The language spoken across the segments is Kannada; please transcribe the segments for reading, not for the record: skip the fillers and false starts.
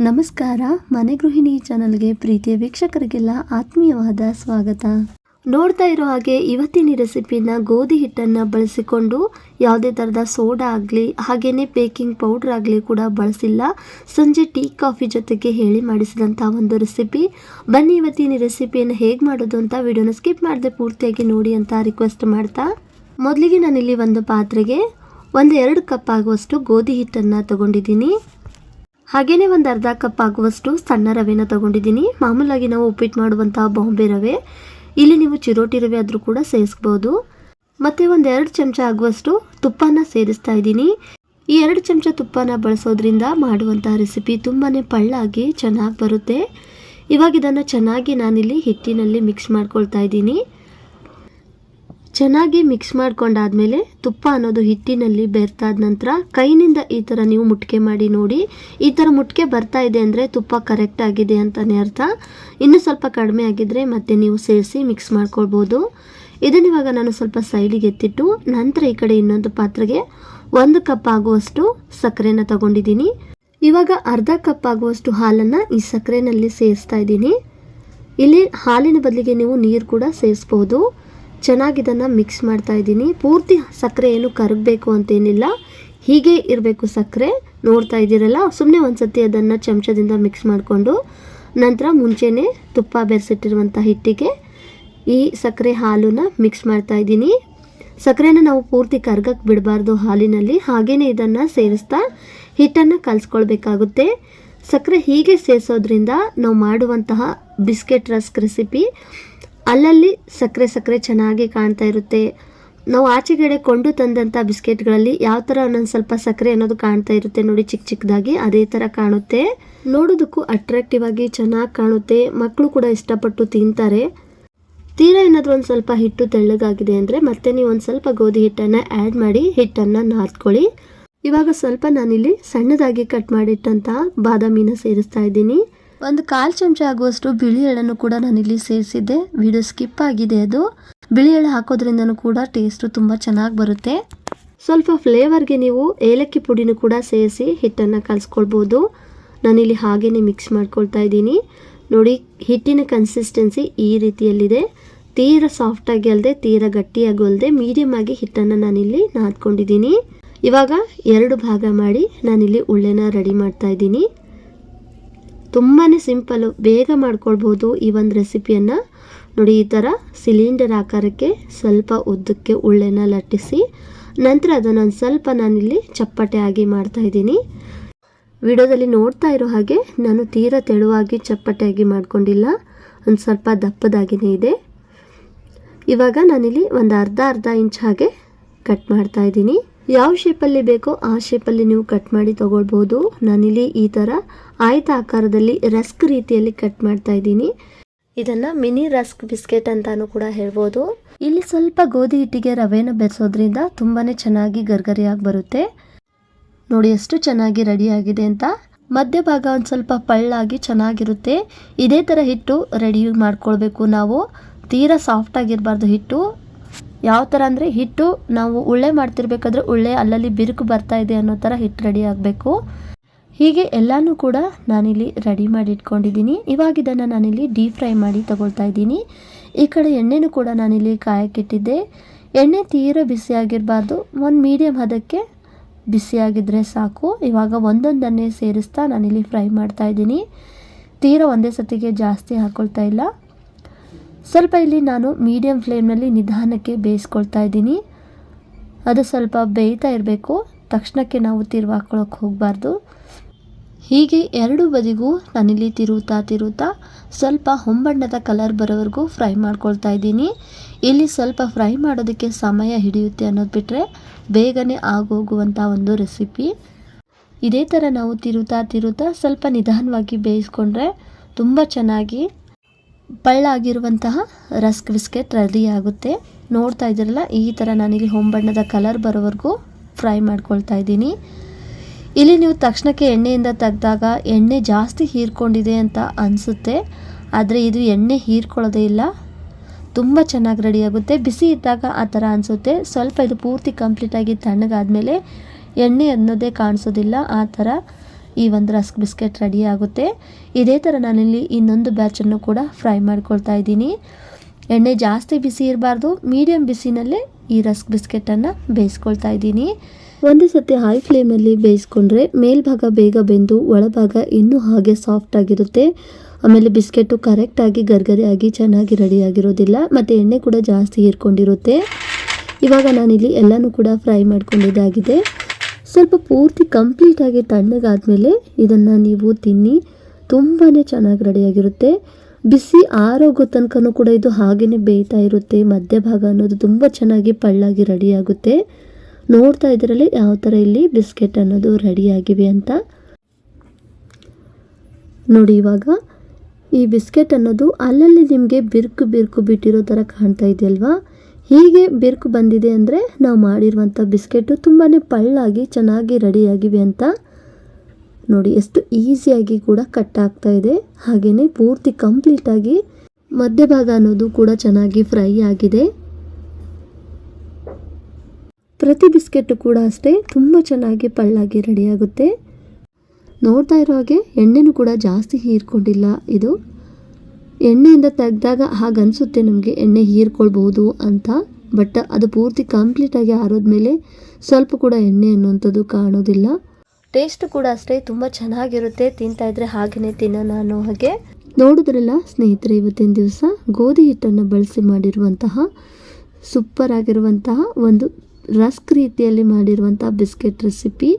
ನಮಸ್ಕಾರ. ಮನೆ ಗೃಹಿಣಿ ಚಾನಲ್ಗೆ ಪ್ರೀತಿಯ ವೀಕ್ಷಕರಿಗೆಲ್ಲ ಆತ್ಮೀಯವಾದ ಸ್ವಾಗತ. ನೋಡ್ತಾ ಇರೋ ಹಾಗೆ ಇವತ್ತಿನ ರೆಸಿಪಿನ ಗೋಧಿ ಹಿಟ್ಟನ್ನು ಬಳಸಿಕೊಂಡು ಯಾವುದೇ ಥರದ ಸೋಡಾ ಆಗಲಿ ಹಾಗೆಯೇ ಬೇಕಿಂಗ್ ಪೌಡ್ರ್ ಆಗಲಿ ಕೂಡ ಬಳಸಿಲ್ಲ. ಸಂಜೆ ಟೀ ಕಾಫಿ ಜೊತೆಗೆ ಹೇಳಿ ಮಾಡಿಸಿದಂಥ ಒಂದು ರೆಸಿಪಿ. ಬನ್ನಿ ಇವತ್ತಿನ ರೆಸಿಪಿಯನ್ನು ಹೇಗೆ ಮಾಡೋದು ಅಂತ ವಿಡಿಯೋನ ಸ್ಕಿಪ್ ಮಾಡದೆ ಪೂರ್ತಿಯಾಗಿ ನೋಡಿ ಅಂತ ರಿಕ್ವೆಸ್ಟ್ ಮಾಡ್ತಾ, ಮೊದಲಿಗೆ ನಾನಿಲ್ಲಿ ಒಂದು ಪಾತ್ರೆಗೆ 2 ಕಪ್ ಆಗುವಷ್ಟು ಗೋಧಿ ಹಿಟ್ಟನ್ನು ತಗೊಂಡಿದ್ದೀನಿ. ಹಾಗೆಯೇ ಒಂದು ಅರ್ಧ ಕಪ್ ಆಗುವಷ್ಟು ಸಣ್ಣ ರವೆನ ತಗೊಂಡಿದ್ದೀನಿ. ಮಾಮೂಲಾಗಿ ನಾವು ಉಪ್ಪಿಟ್ಟು ಮಾಡುವಂತಹ ಬಾಂಬೆ ರವೆ, ಇಲ್ಲಿ ನೀವು ಚಿರೋಟಿ ರವೆ ಆದರೂ ಕೂಡ ಸೇರಿಸ್ಬೋದು. ಮತ್ತು 2 ಚಮಚ ಆಗುವಷ್ಟು ತುಪ್ಪನ ಸೇರಿಸ್ತಾ ಇದ್ದೀನಿ. ಈ 2 ಚಮಚ ತುಪ್ಪನ ಬಳಸೋದ್ರಿಂದ ಮಾಡುವಂತಹ ರೆಸಿಪಿ ತುಂಬಾ ಪಳ್ಳಾಗಿ ಚೆನ್ನಾಗಿ ಬರುತ್ತೆ. ಇವಾಗ ಇದನ್ನು ಚೆನ್ನಾಗಿ ನಾನಿಲ್ಲಿ ಹಿಟ್ಟಿನಲ್ಲಿ ಮಿಕ್ಸ್ ಮಾಡ್ಕೊಳ್ತಾ ಇದ್ದೀನಿ. ಚೆನ್ನಾಗಿ ಮಿಕ್ಸ್ ಮಾಡ್ಕೊಂಡಾದ್ಮೇಲೆ ತುಪ್ಪ ಅನ್ನೋದು ಹಿಟ್ಟಿನಲ್ಲಿ ಬೆರ್ತಾದ ನಂತರ ಕೈನಿಂದ ಈ ಥರ ನೀವು ಮುಟ್ಕೆ ಮಾಡಿ ನೋಡಿ. ಈ ಥರ ಮುಟ್ಕೆ ಬರ್ತಾ ಇದೆ ಅಂದರೆ ತುಪ್ಪ ಕರೆಕ್ಟ್ ಆಗಿದೆ ಅಂತಲೇ ಅರ್ಥ. ಇನ್ನೂ ಸ್ವಲ್ಪ ಕಡಿಮೆ ಆಗಿದ್ದರೆ ಮತ್ತೆ ನೀವು ಸೇರಿಸಿ ಮಿಕ್ಸ್ ಮಾಡ್ಕೊಳ್ಬೋದು. ಇದನ್ನ ಇವಾಗ ನಾನು ಸ್ವಲ್ಪ ಸೈಡಿಗೆ ಎತ್ತಿಟ್ಟು ನಂತರ ಈ ಕಡೆ ಇನ್ನೊಂದು ಪಾತ್ರೆಗೆ 1 ಕಪ್ ಆಗುವಷ್ಟು ಸಕ್ಕರೆನ ತಗೊಂಡಿದ್ದೀನಿ. ಇವಾಗ ಅರ್ಧ ಕಪ್ ಆಗುವಷ್ಟು ಹಾಲನ್ನು ಈ ಸಕ್ಕರೆನಲ್ಲಿ ಸೇರಿಸ್ತಾ ಇದ್ದೀನಿ. ಇಲ್ಲಿ ಹಾಲಿನ ಬದಲಿಗೆ ನೀವು ನೀರು ಕೂಡ ಸೇರಿಸ್ಬೋದು. ಚೆನ್ನಾಗಿ ಇದನ್ನು ಮಿಕ್ಸ್ ಮಾಡ್ತಾ ಇದ್ದೀನಿ. ಪೂರ್ತಿ ಸಕ್ಕರೆ ಏನು ಕರಗಬೇಕು ಅಂತೇನಿಲ್ಲ, ಹೀಗೆ ಇರಬೇಕು ಸಕ್ಕರೆ. ನೋಡ್ತಾ ಇದ್ದೀರಲ್ಲ, ಸುಮ್ಮನೆ ಒಂದು ಸತಿ ಅದನ್ನು ಚಮಚದಿಂದ ಮಿಕ್ಸ್ ಮಾಡಿಕೊಂಡು ನಂತರ ಮುಂಚೆನೇ ತುಪ್ಪ ಬೆರೆಸಿಟ್ಟಿರುವಂಥ ಹಿಟ್ಟಿಗೆ ಈ ಸಕ್ಕರೆ ಹಾಲನ್ನು ಮಿಕ್ಸ್ ಮಾಡ್ತಾ ಇದ್ದೀನಿ. ಸಕ್ಕರೆನ ನಾವು ಪೂರ್ತಿ ಕರಗಕ್ಕೆ ಬಿಡಬಾರ್ದು ಹಾಲಿನಲ್ಲಿ, ಹಾಗೆಯೇ ಇದನ್ನು ಸೇರಿಸ್ತಾ ಹಿಟ್ಟನ್ನು ಕಲಿಸ್ಕೊಳ್ಬೇಕಾಗುತ್ತೆ. ಸಕ್ಕರೆ ಹೀಗೆ ಸೇರಿಸೋದ್ರಿಂದ ನಾವು ಮಾಡುವಂತಹ ಬಿಸ್ಕೆಟ್ ರಸ್ಕ್ ರೆಸಿಪಿ ಅಲ್ಲಲ್ಲಿ ಸಕ್ಕರೆ ಚೆನ್ನಾಗಿ ಕಾಣ್ತಾ ಇರುತ್ತೆ. ನಾವು ಆಚೆಗಡೆ ಕೊಂಡು ತಂದಂಥ ಬಿಸ್ಕೆಟ್ಗಳಲ್ಲಿ ಯಾವ ಥರ ಒಂದೊಂದು ಸ್ವಲ್ಪ ಸಕ್ಕರೆ ಅನ್ನೋದು ಕಾಣ್ತಾ ಇರುತ್ತೆ ನೋಡಿ, ಚಿಕ್ಕ ಚಿಕ್ಕದಾಗಿ ಅದೇ ಥರ ಕಾಣುತ್ತೆ. ನೋಡೋದಕ್ಕೂ ಅಟ್ರಾಕ್ಟಿವ್ ಆಗಿ ಚೆನ್ನಾಗಿ ಕಾಣುತ್ತೆ. ಮಕ್ಕಳು ಕೂಡ ಇಷ್ಟಪಟ್ಟು ತಿಂತಾರೆ. ತೀರಾ ಏನಾದರೂ ಒಂದು ಸ್ವಲ್ಪ ಹಿಟ್ಟು ತೆಳ್ಳಗಾಗಿದೆ ಅಂದರೆ ಮತ್ತೆ ನೀವು ಒಂದು ಸ್ವಲ್ಪ ಗೋಧಿ ಹಿಟ್ಟನ್ನು ಆ್ಯಡ್ ಮಾಡಿ ಹಿಟ್ಟನ್ನು ನಾದ್ಕೊಳ್ಳಿ. ಇವಾಗ ಸ್ವಲ್ಪ ನಾನಿಲ್ಲಿ ಸಣ್ಣದಾಗಿ ಕಟ್ ಮಾಡಿಟ್ಟಂಥ ಬಾದಾಮಿನ ಸೇರಿಸ್ತಾ ಇದ್ದೀನಿ. 1/4 ಚಮಚ ಆಗುವಷ್ಟು ಬಿಳಿ ಎಳ್ಳನ್ನು ಕೂಡ ನಾನಿಲ್ಲಿ ಸೇರಿಸಿದ್ದೆ. ವಿಡಿಯೋ ಸ್ಕಿಪ್ ಆಗಿದೆ ಅದು. ಬಿಳಿ ಎಳ್ಳು ಹಾಕೋದ್ರಿಂದನೂ ಕೂಡ ಟೇಸ್ಟು ತುಂಬ ಚೆನ್ನಾಗಿ ಬರುತ್ತೆ. ಸ್ವಲ್ಪ ಫ್ಲೇವರ್ಗೆ ನೀವು ಏಲಕ್ಕಿ ಪುಡಿನೂ ಕೂಡ ಸೇರಿಸಿ ಹಿಟ್ಟನ್ನು ಕಲಿಸ್ಕೊಳ್ಬೋದು. ನಾನಿಲ್ಲಿ ಹಾಗೇ ಮಿಕ್ಸ್ ಮಾಡ್ಕೊಳ್ತಾ ಇದ್ದೀನಿ. ನೋಡಿ, ಹಿಟ್ಟಿನ ಕನ್ಸಿಸ್ಟೆನ್ಸಿ ಈ ರೀತಿಯಲ್ಲಿದೆ. ತೀರಾ ಸಾಫ್ಟಾಗಿ ಅಲ್ಲದೆ ತೀರಾ ಗಟ್ಟಿಯಾಗೂ ಅಲ್ಲದೆ ಮೀಡಿಯಮ್ ಆಗಿ ಹಿಟ್ಟನ್ನು ನಾನಿಲ್ಲಿ ನಾದ್ಕೊಂಡಿದ್ದೀನಿ. ಇವಾಗ 2 ಭಾಗ ಮಾಡಿ ನಾನಿಲ್ಲಿ ಉಳ್ಳೆನ ರೆಡಿ ಮಾಡ್ತಾ ಇದ್ದೀನಿ. ತುಂಬಾ ಸಿಂಪಲ್ಲು, ಬೇಗ ಮಾಡ್ಕೊಳ್ಬೋದು ಈ ಒಂದು ರೆಸಿಪಿಯನ್ನು. ನೋಡಿ, ಈ ಥರ ಸಿಲಿಂಡರ್ ಆಕಾರಕ್ಕೆ ಸ್ವಲ್ಪ ಉದ್ದಕ್ಕೆ ಉಳ್ಳೆನ ಲಟ್ಟಿಸಿ ನಂತರ ಅದನ್ನು ಸ್ವಲ್ಪ ನಾನಿಲ್ಲಿ ಚಪ್ಪಟೆ ಆಗಿ ಮಾಡ್ತಾಯಿದ್ದೀನಿ. ವಿಡಿಯೋದಲ್ಲಿ ನೋಡ್ತಾ ಇರೋ ಹಾಗೆ ನಾನು ತೀರಾ ತೆಳುವಾಗಿ ಚಪ್ಪಟೆಯಾಗಿ ಮಾಡ್ಕೊಂಡಿಲ್ಲ, ಒಂದು ಸ್ವಲ್ಪ ದಪ್ಪದಾಗಿಯೇ ಇದೆ. ಇವಾಗ ನಾನಿಲ್ಲಿ ಒಂದು ಅರ್ಧ ಇಂಚ್ ಹಾಗೆ ಕಟ್ ಮಾಡ್ತಾ ಇದ್ದೀನಿ. ಯಾವ ಶೇಪಲ್ಲಿ ಬೇಕೋ ಆ ಶೇಪಲ್ಲಿ ನೀವು ಕಟ್ ಮಾಡಿ ತಗೊಳ್ಬೋದು. ನಾನಿಲ್ಲಿ ಈ ಥರ ಆಯತ ಆಕಾರದಲ್ಲಿ ರಸ್ಕ್ ರೀತಿಯಲ್ಲಿ ಕಟ್ ಮಾಡ್ತಾ ಇದ್ದೀನಿ. ಇದನ್ನು ಮಿನಿ ರಸ್ಕ್ ಬಿಸ್ಕೆಟ್ ಅಂತಾನೂ ಕೂಡ ಹೇಳ್ಬೋದು. ಇಲ್ಲಿ ಸ್ವಲ್ಪ ಗೋಧಿ ಹಿಟ್ಟಿಗೆ ರವೆನ ಬೆರೆಸೋದ್ರಿಂದ ತುಂಬಾ ಚೆನ್ನಾಗಿ ಗರ್ಗರಿಯಾಗಿ ಬರುತ್ತೆ. ನೋಡಿ ಎಷ್ಟು ಚೆನ್ನಾಗಿ ರೆಡಿಯಾಗಿದೆ ಅಂತ. ಮಧ್ಯಭಾಗ ಒಂದು ಸ್ವಲ್ಪ ಪಳ್ಳಾಗಿ ಚೆನ್ನಾಗಿರುತ್ತೆ. ಇದೇ ಥರ ಹಿಟ್ಟು ರೆಡಿ ಮಾಡ್ಕೊಳ್ಬೇಕು ನಾವು. ತೀರಾ ಸಾಫ್ಟಾಗಿರಬಾರ್ದು ಹಿಟ್ಟು. ಯಾವ ಥರ ಅಂದರೆ ಹಿಟ್ಟು ನಾವು ಉಳ್ಳೆ ಮಾಡ್ತಿರ್ಬೇಕಾದ್ರೆ ಉಳ್ಳೆ ಅಲ್ಲಲ್ಲಿ ಬಿರುಕು ಬರ್ತಾ ಇದೆ ಅನ್ನೋ ಥರ ಹಿಟ್ಟು ರೆಡಿ ಆಗಬೇಕು. ಹೀಗೆ ಎಲ್ಲನೂ ಕೂಡ ನಾನಿಲ್ಲಿ ರೆಡಿ ಮಾಡಿ ಇಟ್ಕೊಂಡಿದ್ದೀನಿ. ಇವಾಗ ಇದನ್ನು ನಾನಿಲ್ಲಿ ಡೀಪ್ ಫ್ರೈ ಮಾಡಿ ತಗೊಳ್ತಾ ಇದ್ದೀನಿ. ಈ ಕಡೆ ಎಣ್ಣೆನೂ ಕೂಡ ನಾನಿಲ್ಲಿ ಕಾಯಕ್ಕಿಟ್ಟಿದ್ದೆ. ಎಣ್ಣೆ ತೀರಾ ಬಿಸಿಯಾಗಿರಬಾರ್ದು, ಒಂದು ಮೀಡಿಯಮ್ ಹದಕ್ಕೆ ಬಿಸಿಯಾಗಿದ್ದರೆ ಸಾಕು. ಇವಾಗ ಒಂದೊಂದನ್ನೇ ಸೇರಿಸ್ತಾ ನಾನಿಲ್ಲಿ ಫ್ರೈ ಮಾಡ್ತಾ ಇದ್ದೀನಿ. ತೀರಾ ಒಂದೇ ಸತಿಗೆ ಜಾಸ್ತಿ ಹಾಕ್ಕೊಳ್ತಾ ಇಲ್ಲ. ಸ್ವಲ್ಪ ಇಲ್ಲಿ ನಾನು ಮೀಡಿಯಮ್ ಫ್ಲೇಮ್ನಲ್ಲಿ ನಿಧಾನಕ್ಕೆ ಬೇಯಿಸ್ಕೊಳ್ತಾ ಇದ್ದೀನಿ. ಅದು ಸ್ವಲ್ಪ ಬೇಯ್ತಾ ಇರಬೇಕು, ತಕ್ಷಣಕ್ಕೆ ನಾವು ತಿರುವಾಕೊಳ್ಳೋಕೆ ಹೋಗಬಾರ್ದು. ಹೀಗೆ 2 ಬದಿಗೂ ನಾನಿಲ್ಲಿ ತಿರುವುತ್ತಾ ಸ್ವಲ್ಪ ಹೊಂಬಣ್ಣದ ಕಲರ್ ಬರೋವರೆಗೂ ಫ್ರೈ ಮಾಡ್ಕೊಳ್ತಾ ಇದ್ದೀನಿ. ಇಲ್ಲಿ ಸ್ವಲ್ಪ ಫ್ರೈ ಮಾಡೋದಕ್ಕೆ ಸಮಯ ಹಿಡಿಯುತ್ತೆ ಅನ್ನೋದು ಬಿಟ್ಟರೆ ಬೇಗನೆ ಆಗೋಗುವಂಥ ಒಂದು ರೆಸಿಪಿ. ಇದೇ ಥರ ನಾವು ತಿರುವುತ್ತಾ ಸ್ವಲ್ಪ ನಿಧಾನವಾಗಿ ಬೇಯಿಸ್ಕೊಂಡ್ರೆ ತುಂಬ ಚೆನ್ನಾಗಿ ಪಳ್ಳಾಗಿರುವಂತಹ ರಸ್ಕ್ ಬಿಸ್ಕೆಟ್ ರೆಡಿ ಆಗುತ್ತೆ. ನೋಡ್ತಾ ಇದ್ದೀರಲ್ಲ, ಈ ಥರ ನಾನಿಲ್ಲಿ ಹೊಂಬಣ್ಣದ ಕಲರ್ ಬರೋವರೆಗೂ ಫ್ರೈ ಮಾಡ್ಕೊಳ್ತಾ ಇದ್ದೀನಿ. ಇಲ್ಲಿ ನೀವು ತಕ್ಷಣಕ್ಕೆ ಎಣ್ಣೆಯಿಂದ ತೆಗೆದಾಗ ಎಣ್ಣೆ ಜಾಸ್ತಿ ಹೀರ್ಕೊಂಡಿದೆ ಅಂತ ಅನಿಸುತ್ತೆ, ಆದರೆ ಇದು ಎಣ್ಣೆ ಹೀರ್ಕೊಳ್ಳೋದೇ ಇಲ್ಲ. ತುಂಬ ಚೆನ್ನಾಗಿ ರೆಡಿಯಾಗುತ್ತೆ. ಬಿಸಿ ಇದ್ದಾಗ ಆ ಥರ ಅನಿಸುತ್ತೆ. ಸ್ವಲ್ಪ ಇದು ಪೂರ್ತಿ ಕಂಪ್ಲೀಟಾಗಿ ತಣ್ಣಗಾದ್ಮೇಲೆ ಎಣ್ಣೆ ಅನ್ನೋದೇ ಕಾಣಿಸೋದಿಲ್ಲ. ಆ ಥರ ಈ ಒಂದು ರಸ್ಕ್ ಬಿಸ್ಕೆಟ್ ರೆಡಿ ಆಗುತ್ತೆ. ಇದೇ ಥರ ನಾನಿಲ್ಲಿ ಇನ್ನೊಂದು ಬ್ಯಾಚನ್ನು ಕೂಡ ಫ್ರೈ ಮಾಡ್ಕೊಳ್ತಾ ಇದ್ದೀನಿ. ಎಣ್ಣೆ ಜಾಸ್ತಿ ಬಿಸಿ ಇರಬಾರ್ದು, ಮೀಡಿಯಮ್ ಬಿಸಿನಲ್ಲೇ ಈ ರಸ್ಕ್ ಬಿಸ್ಕೆಟನ್ನು ಬೇಯಿಸ್ಕೊಳ್ತಾ ಇದ್ದೀನಿ. ಒಂದೇ ಸತಿ ಹೈ ಫ್ಲೇಮ್ನಲ್ಲಿ ಬೇಯಿಸ್ಕೊಂಡ್ರೆ ಮೇಲ್ಭಾಗ ಬೇಗ ಬೆಂದು ಒಳಭಾಗ ಇನ್ನೂ ಹಾಗೆ ಸಾಫ್ಟ್ ಆಗಿರುತ್ತೆ. ಆಮೇಲೆ ಬಿಸ್ಕೆಟು ಕರೆಕ್ಟಾಗಿ ಗರ್ಗರಿಯಾಗಿ ಚೆನ್ನಾಗಿ ರೆಡಿಯಾಗಿರೋದಿಲ್ಲ ಮತ್ತು ಎಣ್ಣೆ ಕೂಡ ಜಾಸ್ತಿ ಹೀರ್ಕೊಂಡಿರುತ್ತೆ. ಇವಾಗ ನಾನಿಲ್ಲಿ ಎಲ್ಲನೂ ಕೂಡ ಫ್ರೈ ಮಾಡ್ಕೊಂಡಿದ್ದಾಗಿದೆ. ಸ್ವಲ್ಪ ಪೂರ್ತಿ ಕಂಪ್ಲೀಟಾಗಿ ತಣ್ಣಗಾದ್ಮೇಲೆ ಇದನ್ನು ನೀವು ತಿನ್ನಿ, ತುಂಬಾ ಚೆನ್ನಾಗಿ ರೆಡಿಯಾಗಿರುತ್ತೆ. ಬಿಸಿ ಆರೋಗೋ ತನಕನೂ ಕೂಡ ಇದು ಹಾಗೆಯೇ ಬೇಯ್ತಾ ಇರುತ್ತೆ. ಮಧ್ಯಭಾಗ ಅನ್ನೋದು ತುಂಬ ಚೆನ್ನಾಗಿ ಪಳ್ಳಾಗಿ ರೆಡಿಯಾಗುತ್ತೆ. ನೋಡ್ತಾ ಇದ್ರಲ್ಲಿ ಯಾವ ಥರ ಇಲ್ಲಿ ಬಿಸ್ಕೆಟ್ ಅನ್ನೋದು ರೆಡಿಯಾಗಿವೆ ಅಂತ ನೋಡಿ. ಇವಾಗ ಈ ಬಿಸ್ಕೆಟ್ ಅನ್ನೋದು ಅಲ್ಲಲ್ಲಿ ನಿಮಗೆ ಬಿರುಕು ಬಿರುಕು ಬಿಟ್ಟಿರೋ ಥರ ಕಾಣ್ತಾ ಇದೆಯಲ್ವಾ? ಹೀಗೆ ಬಿರುಕು ಬಂದಿದೆ ಅಂದರೆ ನಾವು ಮಾಡಿರುವಂಥ ಬಿಸ್ಕೆಟು ತುಂಬಾ ಪಳ್ಳಾಗಿ ಚೆನ್ನಾಗಿ ರೆಡಿಯಾಗಿವೆ ಅಂತ ನೋಡಿ. ಎಷ್ಟು ಈಸಿಯಾಗಿ ಕೂಡ ಕಟ್ ಆಗ್ತಾ ಇದೆ. ಹಾಗೆಯೇ ಪೂರ್ತಿ ಕಂಪ್ಲೀಟಾಗಿ ಮಧ್ಯಭಾಗ ಅನ್ನೋದು ಕೂಡ ಚೆನ್ನಾಗಿ ಫ್ರೈ ಆಗಿದೆ. ಪ್ರತಿ ಬಿಸ್ಕೆಟು ಕೂಡ ಅಷ್ಟೇ ತುಂಬ ಚೆನ್ನಾಗಿ ಪಳ್ಳಾಗಿ ರೆಡಿಯಾಗುತ್ತೆ. ನೋಡ್ತಾ ಇರೋ ಹಾಗೆ ಎಣ್ಣೆನೂ ಕೂಡ ಜಾಸ್ತಿ ಹೀರ್ಕೊಂಡಿಲ್ಲ. ಇದು ಎಣ್ಣೆಯಿಂದ ತೆಗೆದಾಗ ಹಾಗನ್ಸುತ್ತೆ ನಮಗೆ ಎಣ್ಣೆ ಹೀರ್ಕೊಳ್ಬಹುದು ಅಂತ, ಬಟ್ ಅದು ಪೂರ್ತಿ ಕಂಪ್ಲೀಟಾಗಿ ಆರೋದ್ಮೇಲೆ ಸ್ವಲ್ಪ ಕೂಡ ಎಣ್ಣೆ ಅನ್ನುವಂಥದ್ದು ಕಾಣೋದಿಲ್ಲ. ಟೇಸ್ಟ್ ಕೂಡ ಅಷ್ಟೇ ತುಂಬ ಚೆನ್ನಾಗಿರುತ್ತೆ. ತಿಂತಾ ಇದ್ರೆ ಹಾಗೆಯೇ ತಿನ್ನೋಣ ಅನ್ನೋ ಹಾಗೆ. ನೋಡಿದ್ರಲ್ಲ ಸ್ನೇಹಿತರೆ, ಇವತ್ತಿನ ದಿವಸ ಗೋಧಿ ಹಿಟ್ಟನ್ನು ಬಳಸಿ ಮಾಡಿರುವಂತಹ ಸೂಪರ್ ಆಗಿರುವಂತಹ ಒಂದು ರಸ್ಕ್ ರೀತಿಯಲ್ಲಿ ಮಾಡಿರುವಂತಹ ಬಿಸ್ಕೆಟ್ ರೆಸಿಪಿ.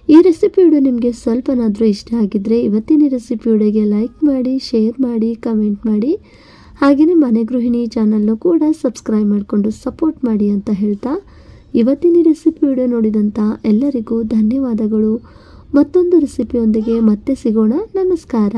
ಈ ರೆಸಿಪಿ ವಿಡಿಯೋ ನಿಮಗೆ ಸ್ವಲ್ಪನಾದರೂ ಇಷ್ಟ ಆಗಿದ್ದರೆ ಇವತ್ತಿನ ರೆಸಿಪಿ ವಿಡಿಯೋಗೆ ಲೈಕ್ ಮಾಡಿ, ಶೇರ್ ಮಾಡಿ, ಕಮೆಂಟ್ ಮಾಡಿ. ಹಾಗೆಯೇ ಮನೆ ಗೃಹಿಣಿ ಚಾನಲ್ನು ಕೂಡ ಸಬ್ಸ್ಕ್ರೈಬ್ ಮಾಡಿಕೊಂಡು ಸಪೋರ್ಟ್ ಮಾಡಿ ಅಂತ ಹೇಳ್ತಾ ಇವತ್ತಿನ ರೆಸಿಪಿ ವಿಡಿಯೋ ನೋಡಿದಂಥ ಎಲ್ಲರಿಗೂ ಧನ್ಯವಾದಗಳು. ಮತ್ತೊಂದು ರೆಸಿಪಿಯೊಂದಿಗೆ ಮತ್ತೆ ಸಿಗೋಣ. ನಮಸ್ಕಾರ.